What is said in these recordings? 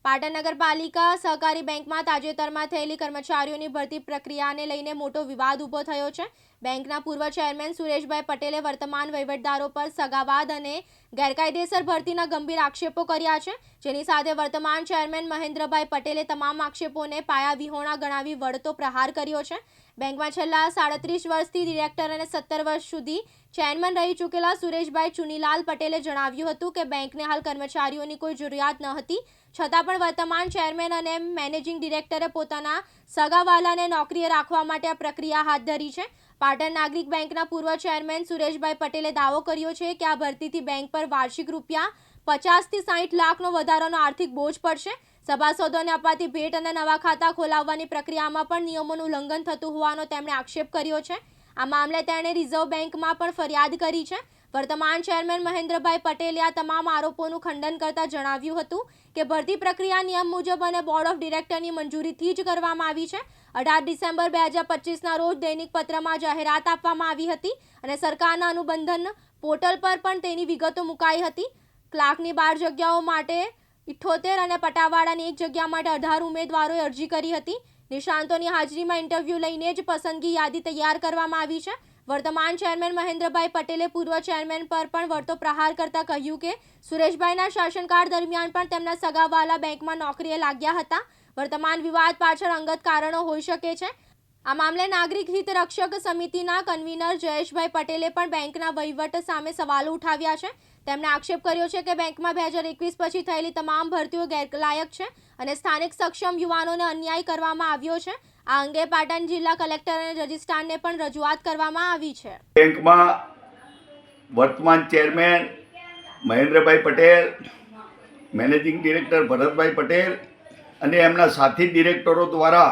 પાટણ નગરપાલિકા સહકારી બેંકમાં તાજેતરમાં થયેલી કર્મચારીઓની ભરતી પ્રક્રિયાને લઈને મોટો વિવાદ ઊભો થયો છે। બેંકના પૂર્વ ચેરમેન સુરેશભાઈ પટેલે વર્તમાન વહીવટદારો પર સગાવાદ અને ગેરકાયદેસર ભરતીના ગંભીર આક્ષેપો કર્યા છે, જેની સાથે વર્તમાન ચેરમેન મહેન્દ્રભાઈ પટેલે તમામ આક્ષેપોને પાયાવિહોણા ગણાવી વળતો પ્રહાર કર્યો છે। બેંકમાં છેલ્લા 37 વર્ષથી ડિરેક્ટર અને 17 વર્ષ સુધી ચેરમેન રહી ચૂકેલા સુરેશભાઈ ચુનીલાલ પટેલે જણાવ્યું હતું કે બેંકને હાલ કર્મચારીઓની કોઈ જરૂરિયાત ન હતી, છતાં પણ વર્તમાન ચેરમેન અને મેનેજિંગ ડિરેક્ટરે પોતાના સગાવાલાને નોકરીએ રાખવા માટે આ પ્રક્રિયા હાથ ધરી છે। પાટણ નાગરિક બેંકના પૂર્વ ચેરમેન સુરેશભાઈ પટેલે દાવો કર્યો છે કે આ ભરતીથી બેંક પર વાર્ષિક રૂપિયા 50 થી 60 લાખનો વધારાનો આર્થિક બોજ પડશે। સભાસદોને અપાતી ભેટ અને નવા ખાતા ખોલાવવાની પ્રક્રિયામાં પણ નિયમોનું ઉલ્લંઘન થતું હોવાનો તેમણે આક્ષેપ કર્યો છે। આ મામલે તેણે રિઝર્વ બેંકમાં પણ ફરિયાદ કરી છે। વર્તમાન ચેરમેન મહેન્દ્રભાઈ પટેલે આ તમામ આરોપોનું ખંડન કરતા જણાવ્યું હતું કે ભરતી પ્રક્રિયા નિયમ મુજબ અને બોર્ડ ઓફ ડિરેક્ટરની મંજૂરીથી જ કરવામાં આવી છે। 18 ડિસેમ્બર 2025ના રોજ દૈનિક પત્રમાં જાહેરાત આપવામાં આવી હતી અને સરકારના અનુબંધન પોર્ટલ પર પણ તેની વિગતો મુકાઈ હતી। ક્લાર્કની 12 જગ્યાઓ માટે 78 અને પટાવાળાની 1 જગ્યા માટે 18 ઉમેદવારોએ અરજી કરી હતી। નિષ્ણાંતોની હાજરીમાં ઇન્ટરવ્યૂ લઈને જ પસંદગી યાદી તૈયાર કરવામાં આવી છે। વર્તમાન ચેરમેન મહેન્દ્રભાઈ પટેલે પૂર્વ ચેરમેન પર પણ વળતો પ્રહાર કરતા કહ્યું કે સુરેશભાઈના શાસનકાળ દરમિયાન પણ તેમના સગાવાલા બેંકમાં નોકરીએ લાગ્યા હતા। વર્તમાન વિવાદ પાછળ અંગત કારણો હોઈ શકે છે। આ મામલે નાગરિક હિત રક્ષક સમિતિના કન્વીનર જયેશભાઈ પટેલે પણ બેંકના વહીવટ સામે સવાલો ઉઠાવ્યા છે। તેમણે આક્ષેપ કર્યો છે કે બેંકમાં 2021 પછી થયેલી તમામ ભરતીઓ ગેરલાયક છે અને સ્થાનિક સક્ષમ યુવાનોને અન્યાય કરવામાં આવ્યો છે। આ અંગે પાટણ જિલ્લા કલેક્ટર અને રજિસ્ટ્રારને પણ રજૂઆત કરવામાં આવી છે। બેંકમાં વર્તમાન ચેરમેન મહેન્દ્રભાઈ પટેલ, મેનેજિંગ ડિરેક્ટર ભરતભાઈ પટેલ અને એમના સાથી ડિરેક્ટરો દ્વારા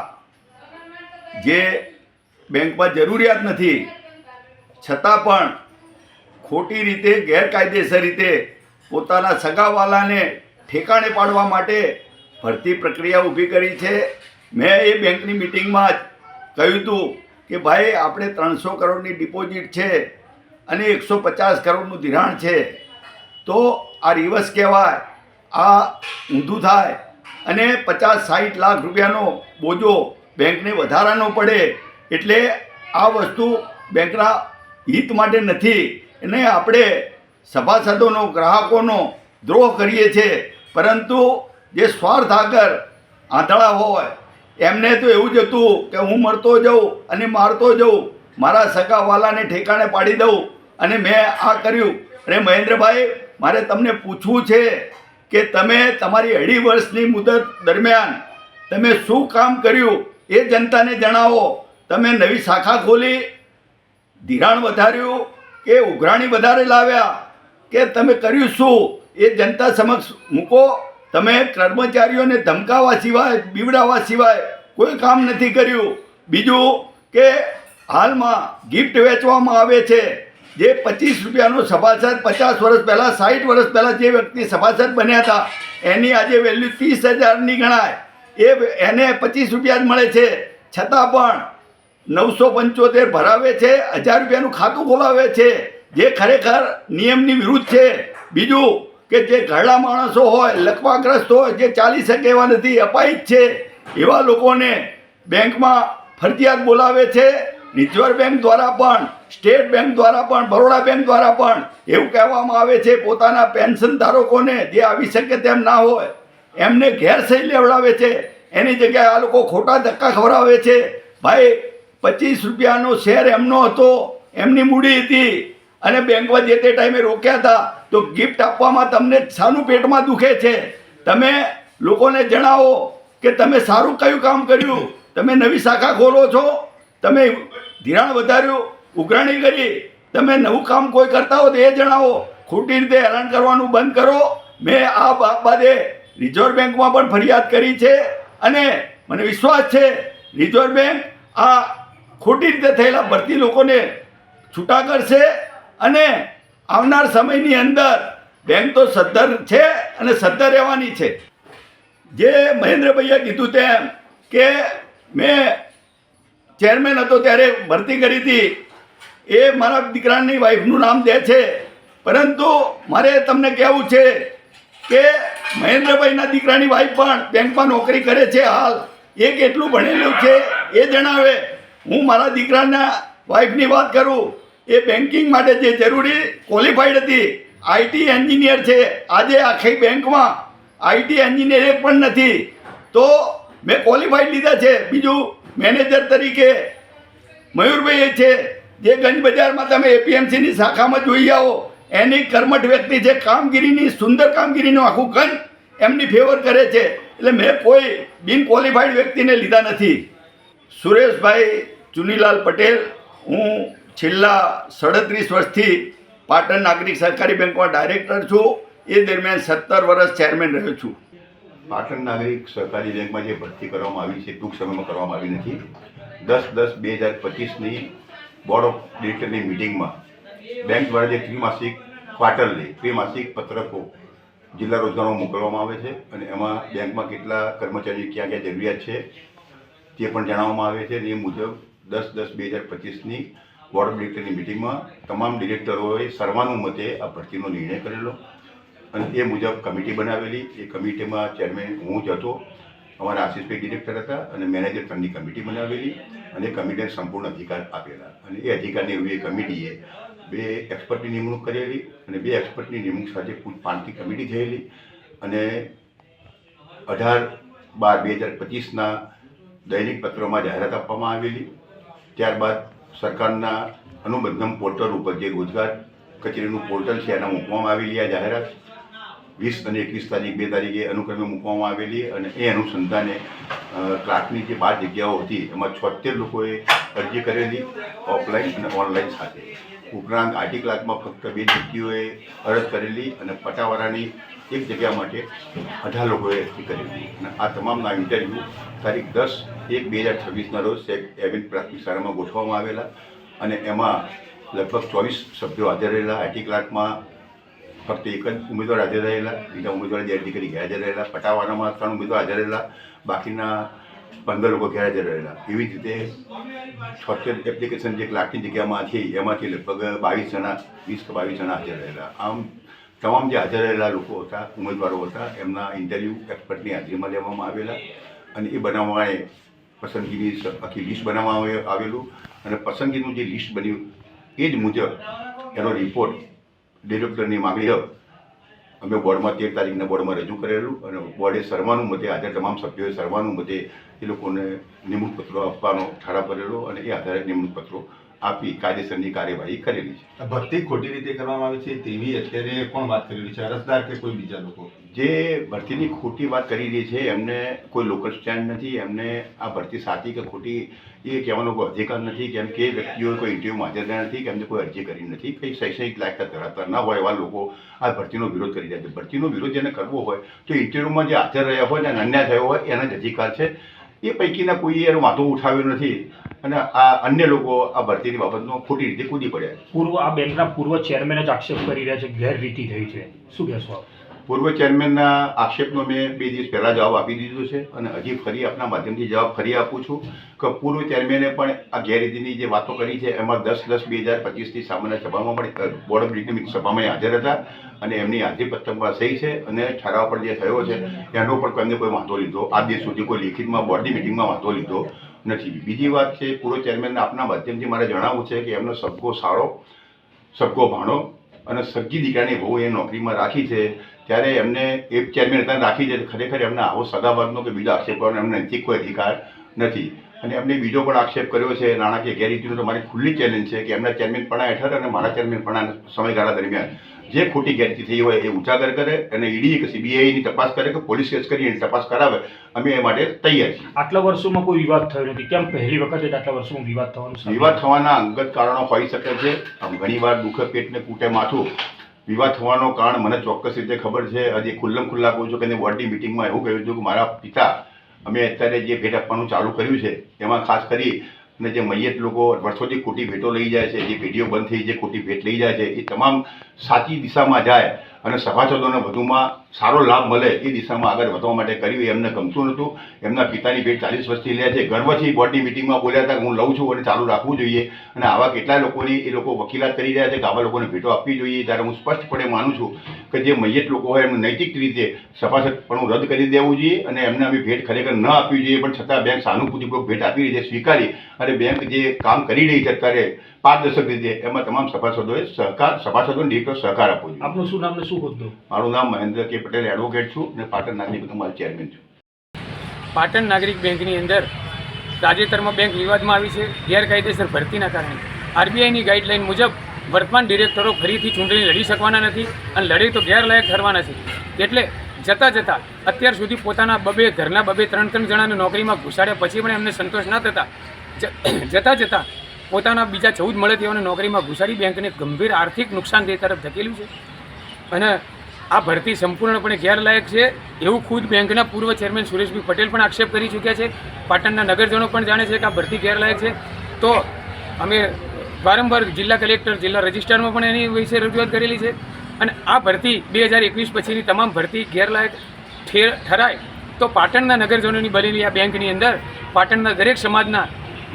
જે બેંકમાં જરૂરિયાત નથી છતાં પણ ખોટી રીતે ગેરકાયદેસર રીતે પોતાના સગાવાલાને ઠેકાણે પાડવા માટે ભરતી પ્રક્રિયા ઊભી કરી છે। મેં એ બેંકની મિટિંગમાં જ કહ્યું હતું કે ભાઈ આપણે 300 કરોડની ડિપોઝિટ છે અને 150 કરોડનું ધિરાણ છે, તો આ રિવર્સ કહેવાય, આ ઊંધું થાય અને 50-60 લાખ રૂપિયાનો બોજો બેંકને વધારાનો પડે, એટલે આ વસ્તુ બેંકના હિત માટે નથી અને આપણે સભાસદોનો ગ્રાહકોનો દ્રોહ કરીએ છીએ। પરંતુ જે સ્વાર્થ આગળ આંધળા હોય એમને તો એવું જ હતું કે હું મરતો જાઉં અને મારતો જાઉં, મારા સગાવાલાને ઠેકાણે પાડી દઉં અને મેં આ કર્યું। અને મહેન્દ્રભાઈ, મારે તમને પૂછવું છે કે તમે તમારી 2.5 વર્ષની મુદત દરમિયાન તમે શું કામ કર્યું એ જનતાને જણાવો। તમે નવી શાખા ખોલી, ધિરાણ વધાર્યું કે ઉઘરાણી વધારે લાવ્યા કે તમે કર્યું શું એ જનતા સમક્ષ મૂકો। તમે કર્મચારીઓને ધમકાવવા સિવાય, બીવડાવવા સિવાય કોઈ કામ નથી કર્યું। બીજું કે હાલમાં ગિફ્ટ વેચવામાં આવે છે, જે 25 રૂપિયાનો સભાસદ 50 વર્ષ પહેલાં, 60 વર્ષ પહેલાં જે વ્યક્તિ સભાસદ બન્યા હતા એની આજે વેલ્યુ 30,000ની ગણાય, એને 25 રૂપિયા જ મળે છે, છતાં પણ 975 ભરાવે છે, 1000 રૂપિયાનું ખાતું ખોલાવે છે, જે ખરેખર નિયમની વિરુદ્ધ છે। બીજું કે જે ઘરડા માણસો હોય, લકવાગ્રસ્ત હોય, જે ચાલી શકે એવા નથી, અપાહિત છે, એવા લોકોને બેંકમાં ફરજિયાત બોલાવે છે। રિઝર્વ બેંક દ્વારા પણ, સ્ટેટ બેંક દ્વારા પણ, બરોડા બેંક દ્વારા પણ એવું કહેવામાં આવે છે પોતાના પેન્શન ધારકોને જે આવી શકે તેમ ના હોય એમને ગેરસહી લેવડાવે છે। એની જગ્યાએ આ લોકો ખોટા ધક્કા ખવડાવે છે। ભાઈ, 25 રૂપિયાનો શેર એમનો હતો, એમની મૂડી હતી અને બેંકમાં જે તે ટાઈમે રોક્યા હતા, તો ગિફ્ટ આપવામાં તમને શાનું પેટમાં દુખે છે? તમે લોકોને જણાવો કે તમે સારું કયું કામ કર્યું, તમે નવી શાખા ખોલો છો, તમે ધિરાણ વધાર્યું, ઉઘરાણી કરી, તમે નવું કામ કોઈ કરતા હો તો એ જણાવો। ખોટી રીતે હેરાન કરવાનું બંધ કરો। મેં આ બાબતે રિઝર્વ બેંકમાં પણ ફરિયાદ કરી છે અને મને વિશ્વાસ છે રિઝર્વ બેંક આ ખોટી રીતે થયેલા ભરતી લોકોને છૂટા કરશે અને આવનાર સમયની અંદર બેંક તો સદ્ધર છે અને સદ્ધર રહેવાની છે। જે મહેન્દ્રભાઈએ કીધું તેમ કે મેં ચેરમેન હતો ત્યારે ભરતી કરી હતી, એ મારા દીકરાની વાઈફનું નામ દે છે, પરંતુ મારે તમને કહેવું છે કે મહેન્દ્રભાઈના દીકરાની વાઈફ પણ બેંકમાં નોકરી કરે છે હાલ. એ કેટલું ભણેલું છે એ જણાવે. હું મારા દીકરાના વાઈફની વાત કરું, એ બેન્કિંગ માટે જે જરૂરી ક્વોલિફાઈડ હતી, આઈટી એન્જિનિયર છે. આજે આખી બેંકમાં આઈટી એન્જિનિયર એક પણ નથી, તો મેં ક્વોલિફાઈડ લીધા છે. બીજું મેનેજર તરીકે મયુરભાઈ છે, જે ગંજ બજારમાં તમે એપીએમસીની શાખામાં જોઈ આવો. એની કર્મઠ વ્યક્તિ છે, કામગીરીની સુંદર કામગીરીનું આખું ગંજ એમની ફેવર કરે છે. એટલે મેં કોઈ બિન ક્વોલિફાઈડ વ્યક્તિને લીધા નથી. સુરેશભાઈ ચુનીલાલ પટેલ, હું છેલ્લા 37 વર્ષથી પાટણ નાગરિક સહકારી બેંકમાં ડાયરેક્ટર છું. એ દરમિયાન 17 વર્ષ ચેરમેન રહ્યો છું. પાટણ નાગરિક સહકારી બેંકમાં જે ભરતી કરવામાં આવી છે ટૂંક સમયમાં કરવામાં આવી નથી. 10/10/2025ની બોર્ડ ઓફ ડિરેક્ટરની મિટિંગમાં બેંક દ્વારા જે ત્રિમાસિક પત્રકો જિલ્લા રોજગારમાં મોકલવામાં આવે છે અને એમાં બેંકમાં કેટલા કર્મચારીઓ ક્યાં ક્યાં જરૂરિયાત છે તે પણ જણાવવામાં આવે છે. એ મુજબ 10/10/2025ની બોર્ડ ઓફ ડિરેક્ટરની મિટિંગમાં તમામ ડિરેક્ટરોએ સર્વાનુમતે આ ભરતીનો નિર્ણય કરેલો અને એ મુજબ કમિટી બનાવેલી. એ કમિટીમાં ચેરમેન હું જ હતો, અમારા આશીષભાઈ ડિરેક્ટર હતા અને મેનેજર ફંડની કમિટી બનાવેલી અને એ કમિટીને સંપૂર્ણ અધિકાર આપેલા. અને એ અધિકારની એવી એ કમિટીએ 2 એક્સપર્ટની નિમણૂક કરેલી અને 2 એક્સપર્ટની નિમણૂક સાથે કુલ 5ની કમિટી થયેલી અને 18/12/2025ના દૈનિક પત્રોમાં જાહેરાત આપવામાં આવેલી. ત્યારબાદ સરકારના અનુબંધમ પોર્ટલ ઉપર જે રોજગાર કચેરીનું પોર્ટલ છે એના મૂકવામાં આવેલી આ જાહેરાત 20 અને 21 તારીખ 2 તારીખે અનુક્રમે મૂકવામાં આવેલી અને એ અનુસંધાને ક્લાર્કની જે 12 જગ્યાઓ હતી એમાં 76 લોકોએ અરજી કરેલી ઓફલાઈન અને ઓનલાઈન સાથે. ઉપરાંત આઈટી ક્લાર્કમાં ફક્ત 2 વ્યક્તિઓએ અરજ કરેલી અને પટાવાળાની 1 જગ્યા માટે 18 લોકોએ અરજી કરેલી. અને આ તમામના ઇન્ટરવ્યૂ તારીખ 10/1/2026ના રોજ એવિન પ્રાથમિક શાળામાં ગોઠવવામાં આવેલા અને એમાં લગભગ 24 સભ્યો હાજર રહેલા. આઈટી ક્લાર્કમાં ફક્ત 1 જ ઉમેદવાર હાજર રહેલા, બીજા ઉમેદવાર જે અરજી કરી ગેરહાજર રહેલા. પટાવાળામાં 3 ઉમેદવાર હાજર રહેલા, બાકીના 15 લોકો ગેરહાજર રહેલા. એવી જ રીતે 76 એપ્લિકેશન જે ક્લાર્કની જગ્યામાં હતી એમાંથી લગભગ 22 જણા 20 કે 22 જણા હાજર રહેલા. આમ તમામ જે હાજર રહેલા લોકો હતા, ઉમેદવારો હતા, એમના ઇન્ટરવ્યૂ એક્સપર્ટની હાજરીમાં લેવામાં આવેલા અને એ બનાવવાએ પસંદગીની આખી લિસ્ટ બનાવવામાં આવેલું અને પસંદગીનું જે લિસ્ટ બન્યું એ જ મુજબ એનો રિપોર્ટ ડિરેક્ટરની માગણી અમે બોર્ડમાં 13 તારીખના બોર્ડમાં રજૂ કરેલું અને બોર્ડે સર્વાનુમતે હાજર તમામ સભ્યોએ સર્વાનુમતે એ લોકોને નિમણૂક પત્રો આપવાનો ઠરાવ કરેલો અને એ આધારે નિમણૂક પત્રો આપી કાયદેસરની કાર્યવાહી કરેલી છે. ભરતી ખોટી રીતે કરવામાં આવી છે તેવી અત્યારે કોણ વાત કરી રહી છે, અરજદાર કે કોઈ બીજા લોકો? જે ભરતીની ખોટી વાત કરી રહી છે એમને કોઈ લોકલ સ્ટેન્ડ નથી. એમને આ ભરતી સાચી કે ખોટી એ કહેવાનો કોઈ અધિકાર નથી, કેમ કે વ્યક્તિઓ કોઈ ઇન્ટરવ્યુમાં હાજર રહ્યા નથી, કે એમને કોઈ અરજી કરી નથી. કંઈ શૈક્ષણિક લાયકાત ધરાવતા ના હોય એવા લોકો આ ભરતીનો વિરોધ કરી રહ્યા છે. ભરતીનો વિરોધ જેને કરવો હોય તો ઇન્ટરવ્યુમાં જે હાજર રહ્યા હોય અને અન્યાય થયો હોય એના જ અધિકાર છે. એ પૈકીના કોઈએ એનો વાંધો ઉઠાવ્યો નથી અને આ અન્ય લોકો આ ભરતીની બાબતમાં ખોટી રીતે કૂદી પડ્યા. આ બેંકના પૂર્વ ચેરમેન જ આક્ષેપ કરી રહ્યા છે ગેરરીતિ થઈ છે, શું કહેશો આપ? પૂર્વ ચેરમેનના આક્ષેપનો મેં 2 દિવસ પહેલાં જવાબ આપી દીધો છે અને હજી ફરી આપના માધ્યમથી જવાબ ફરી આપું છું કે પૂર્વ ચેરમેને પણ આ ગેરરીતિની જે વાતો કરી છે એમાં 10/10/2025ની સામાન્ય સભામાં પણ બોર્ડ ઓફ ડિરેક્ટરની સભામાં હાજર હતા અને એમની હાજરી પત્રકમાં સહી છે અને ઠરાવ પણ જે થયો છે એનો પણ કોઈને કોઈ વાંધો લીધો આજ દિવસ સુધી કોઈ લેખિતમાં બોર્ડની મિટિંગમાં વાંધો લીધો નથી. બીજી વાત છે, પૂર્વ ચેરમેનના આપના માધ્યમથી મારે જણાવવું છે કે એમનો સબકો સાળો, સબકો ભાણો અને સગી દીકરાની બહુ એ નોકરીમાં રાખી છે. ત્યારે એમને એ ચેરમેન હતા રાખી છે. ખરેખર એમને આવો સદાવર્ગનો કે બીજો આક્ષેપ કરવાનો એમને નૈતિક કોઈ અધિકાર નથી. અને એમને બીજો પણ આક્ષેપ કર્યો છે નાણાકીય ગેરરીતિનો. તો મારી ખુલ્લી ચેલેન્જ છે કે એમના ચેરમેનપણા હેઠળ અને મારા ચેરમેનપણા સમયગાળા દરમિયાન જે ખોટી ગેરરીતિ થઈ હોય એ ઉજાગર કરે અને ઈડી કે સીબીઆઈની તપાસ કરે કે પોલીસ કેસ કરી એની તપાસ કરાવે. અમે એ માટે તૈયાર છીએ. આટલા વર્ષોમાં કોઈ વિવાદ થયો નથી, કેમ પહેલી વખત જ આટલા વર્ષોમાં વિવાદ થવાનું? વિવાદ થવાના અંગત કારણો હોઈ શકે છે. ઘણીવાર દુઃખ પેટને કૂટે માથું. વિવાદ થવાનો કારણ મને ચોક્કસ રીતે ખબર છે. હજી ખુલ્લા કહું છું કે બોર્ડની મિટિંગમાં એવું કહ્યું હતું કે મારા પિતા અમે અત્યારે જે ભેટ આપવાનું ચાલુ કર્યું છે એમાં ખાસ કરી અને જે મૈયત લોકો વર્ષોથી ખોટી ભેટો લઈ જાય છે, જે પેઢીઓ બંધ થઈ જે ખોટી ભેટ લઈ જાય છે એ તમામ સાચી દિશામાં જાય અને સભાસદોને વધુમાં સારો લાભ મળે એ દિશામાં આગળ વધવા માટે કર્યું. એમને ગમતું નહોતું. એમના પિતાની ભેટ 40 વર્ષથી લે છે. ગર્વથી બોર્ડની મિટિંગમાં બોલ્યા હતા કે હું લઉં છું અને ચાલુ રાખવું જોઈએ. અને આવા કેટલા લોકોની એ લોકો વકીલાત કરી રહ્યા છે કે આવા લોકોને ભેટો આપવી જોઈએ. ત્યારે હું સ્પષ્ટપણે માનું છું કે જે મૈયત લોકો હોય એમને નૈતિક રીતે સભાસદપણું રદ કરી દેવું જોઈએ અને એમને અમે ભેટ ખરેખર ન આપવી જોઈએ. પણ છતાં બેંક સહાનુભૂતિપૂર્વક ભેટ આપી રહી છે સ્વીકારી અને બેંક જે કામ કરી રહી છે અત્યારે પારદર્શક રીતે એમાં તમામ સભાસદોએ સભાસદોને ડિરેક્ટર સહકાર આપવો જોઈએ. આપનું શું નામ ને શું હોદ્દો? મારું નામ મહેન્દ્ર કે પટેલ એડવોકેટ છું અને પાટણ નાગરિક બેંકમાં ચેરમેન છું. પાટણ નાગરિક બેંકની અંદર તાજેતરમાં બેંક વિવાદમાં આવી છે ગેરકાયદેસર ભરતીના કારણે. આરબીઆઈની ગાઈડલાઈન મુજબ વર્તમાન ડિરેક્ટરો ફરીથી ચૂંટણી લડી શકવાના નથી અને લડે તો ગેરલાયક ઠરવાના છે. એટલે જતાં અત્યાર સુધી પોતાના ઘરના 2-3 જણાને નોકરીમાં ઘુસાડ્યા પછી પણ એમને સંતોષ ન થતા જતાં પોતાના બીજા 14 મળે તેઓને નોકરીમાં ઘુસાડી બેંકને ગંભીર આર્થિક નુકસાનદેહ તરફ ધકેલ્યું છે. અને આ ભરતી સંપૂર્ણપણે ગેરલાયક છે એવું ખુદ બેંકના પૂર્વ ચેરમેન સુરેશભાઈ પટેલ પણ આક્ષેપ કરી ચૂક્યા છે. પાટણના નગરજનો પણ જાણે છે કે આ ભરતી ગેરલાયક છે. તો અમે વારંવાર જિલ્લા કલેક્ટર, જિલ્લા રજિસ્ટ્રારમાં પણ એની વિશે રજૂઆત કરેલી છે. અને આ ભરતી 2021 પછીની તમામ ભરતી ગેરલાયક ઠરાય તો પાટણના નગરજનોની બનેલી આ બેંકની અંદર પાટણના દરેક સમાજના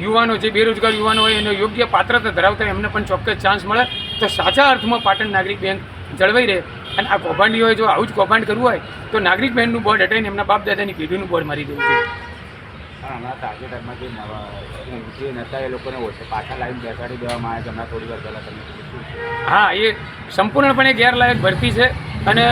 યુવાનો, જે બેરોજગાર યુવાનો હોય એને યોગ્ય પાત્રતા ધરાવતા એમને પણ ચોક્કસ ચાન્સ મળે તો સાચા અર્થમાં પાટણ નાગરિક બેંક જળવાઈ રહે. અને આ કૌભાંડીઓએ જો આવું જ કૌભાંડ કરવું હોય તો નાગરિક બેંકનું બોર્ડ હટાવીને એમના બાપ દાદાની પેઢીનું બોર્ડ મારી દેવું જોઈએ. હમણાં તાજેતરમાં જે નતા એ લોકોને પાછા લાવીને બેસાડી દેવામાં આવે છે. હમણાં થોડી વાર પહેલાં તમે કીધું શું છે? હા, એ સંપૂર્ણપણે ગેરલાયક ભરતી છે અને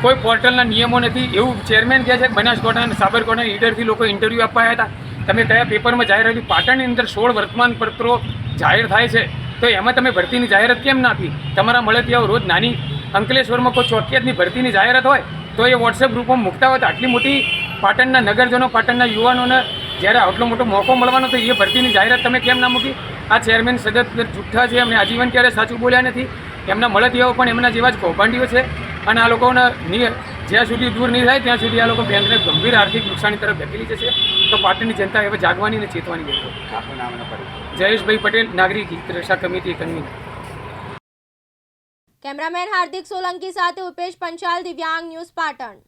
કોઈ પોર્ટલના નિયમો નથી એવું ચેરમેન કહે છે. બનાસકાંઠા અને સાબરકાંઠાના લીડરથી લોકો ઇન્ટરવ્યૂ આપવા આવ્યા હતા. તમે કયા પેપરમાં જાહેરાત હતી? પાટણની અંદર 16 વર્તમાનપત્રો જાહેર થાય છે તો એમાં તમે ભરતીની જાહેરાત કેમ ના આપી? તમારા મળતિયાઓ રોજ નાની અંકલેશ્વરમાં કોઈ ચોકિયાતની ભરતીની જાહેરાત હોય તો એ વોટ્સએપ ગ્રુપમાં મૂકતા હોય તો આટલી મોટી પાટણના નગરજનો, પાટણના યુવાનોને જ્યારે આટલો મોટો મોકો મળવાનો તો એ ભરતીની જાહેરાત તમે કેમ ના મૂકી? આ ચેરમેન સતત જુઠ્ઠા છે. અમે આજીવન ક્યારે સાચું બોલ્યા નથી. એમના મળતિયાઓ પણ એમના જેવા જ કૌભાંડીઓ છે અને આ લોકોને જ્યાં સુધી દૂર નહીં થાય ત્યાં સુધી આ લોકો બેંકને ગંભીર આર્થિક નુકસાની તરફ ધકેલી જશે. તો પાટણની જનતા હવે જાગવાની અને ચેતવાની રહેશે. આપનું નામ અને પરિચય? જયેશભાઈ પટેલ, નાગરિક હિત રક્ષા કમિટી કન્વીનર. કેમેરામેન હાર્દિક સોલંકી સાથે ઉપેશ પંચાલ, દિવ્યાંગ ન્યૂઝ પાટણ.